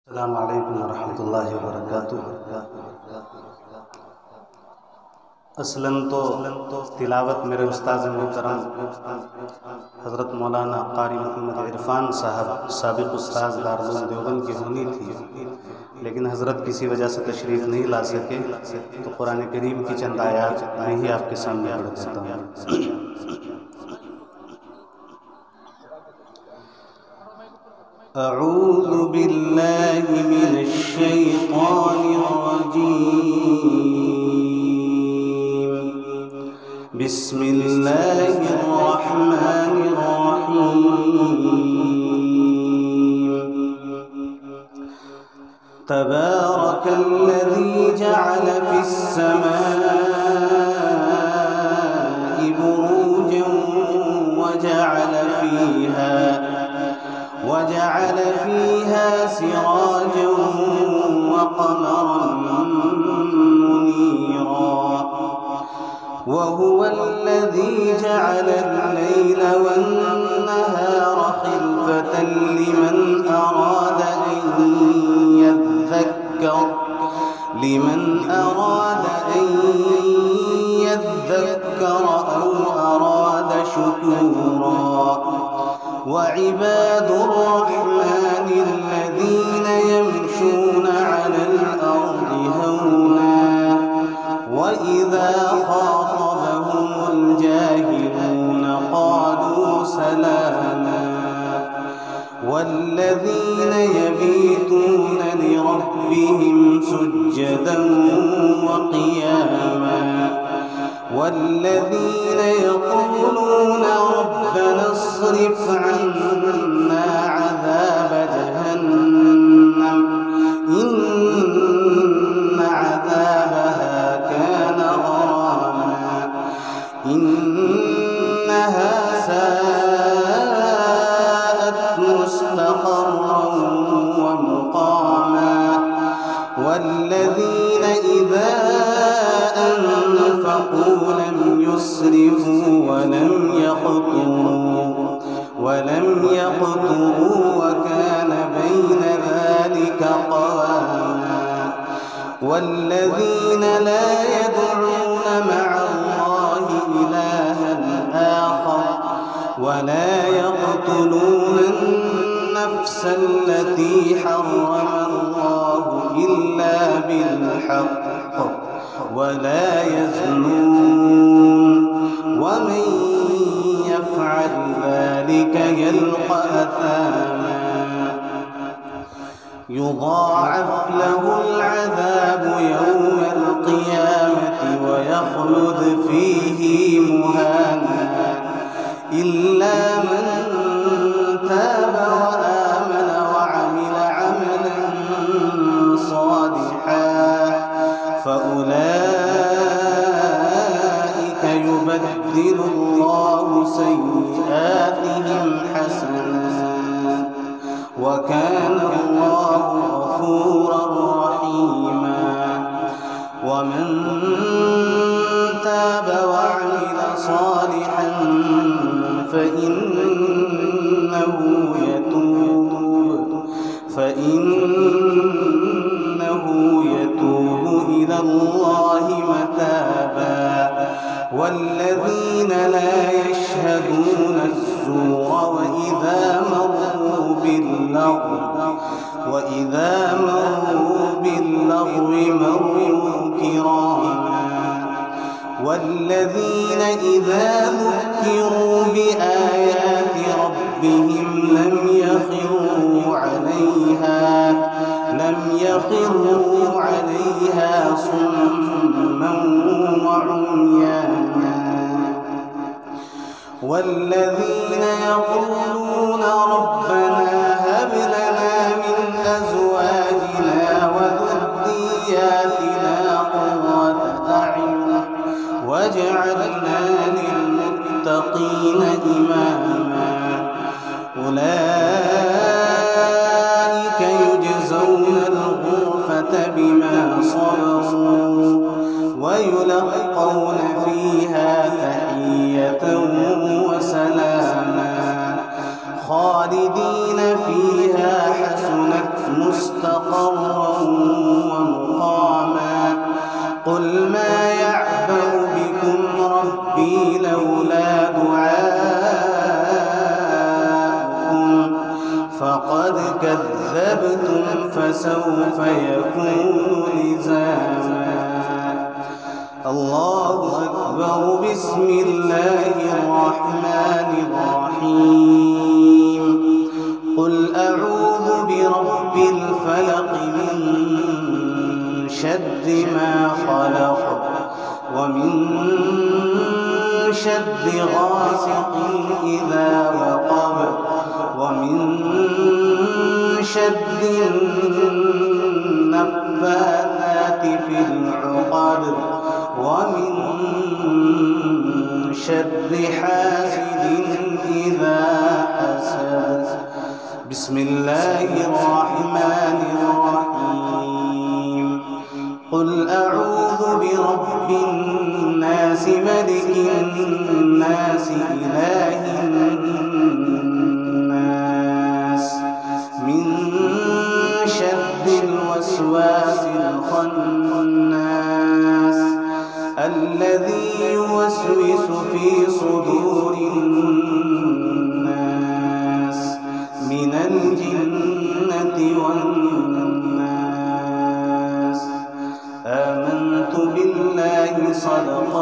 अस्सलामु अलैकुम वरहमतुल्लाहि वबरकातुहू। असलन तो तिलावत मेरे उस्ताद मोहतरम हज़रत मौलाना क़ारी मोहम्मद इरफ़ान साहब साबिक़ उस्ताद दारुल उलूम देवबंद की होनी थी, लेकिन हज़रत किसी वजह से तशरीफ़ नहीं ला सके, तो कुरान करीम की चंद आयात मैं ही आपके सामने पढ़ देता हूँ। अऊज़ु बिल्लाहि मिनश शैतानिर रजीम। बिस्मिल्लाहिर रहमानिर रहीम। तबारकल्लज़ी जअल फिस समाइ बुरूजन वजअल फीहा सिराजन वक़मरन मुनीरा। वहुवल्लज़ी जअल अल-लैल वन-नहार खिल्फ़तन लिमन अराद अन यذكر أو أراد شكورا। وعباد الرحمن الذين يمشون على الأرض هونا وإذا خاطبهم الجاهلون قالوا سلاما. والذين يبيتون لربهم سجدا وقياما. والذين يقولون ربنا اصرف عنا عذاب جهنم إن عذابها كان غراما إنها ساءت مستقرا ومقاما. والذين إذا أنفقوا لم يسرفوا ولم يقتروا وكان بين ذلك قواما. والذين لا يدعون مع الله إلها آخر ولا يقتلون النفس التي حرم الله إلا بالحق ولا يزنون ومن يفعل ذلك يلقى أثاما. يضاعف له العذاب يوم القيامة ويخلد فيه مهانا إلا من تاب وآمن وعمل عملا صالحا فأولئك يبدل الله سيئاتهم حسنات وكان الله غفورا رحيما. ومن تاب وعمل صالحا فإنه يتوب إلى الله متابا. والذين لا يشهدون الزور وإذا مروا باللغو مروا كراما. والذين إذا ذكروا بآيات ربهم لم يخروا عليها صما وعميانا. والذين يقولون ربنا هب لنا من أزواجنا وذرياتنا قرة أعين واجعلنا للمتقين إماما. أولئك يجزون الغرفة بما صبروا ويلقون فيها تحية وسلاما خالدين فيها حسنت مستقرا ومقاما قل ما يعبأ بكم ربي لولا دعاؤكم فقد كذبتم فسوف يكون لزاما الله أكبر بسم الله الرحمن الرحيم قل أعوذ برب الفلق من شر ما خلق ومن شر غاسق إذا وقب ومن شر النفاثات في العقد ومن شر حاسد إذا حسد بسم الله الرحمن الرحيم قل أعوذ برب الناس ملك الناس إله الناس من شر الوسواس الخناس الذي يوسوس في صدور الناس من الجنة والناس آمنت بالله صدق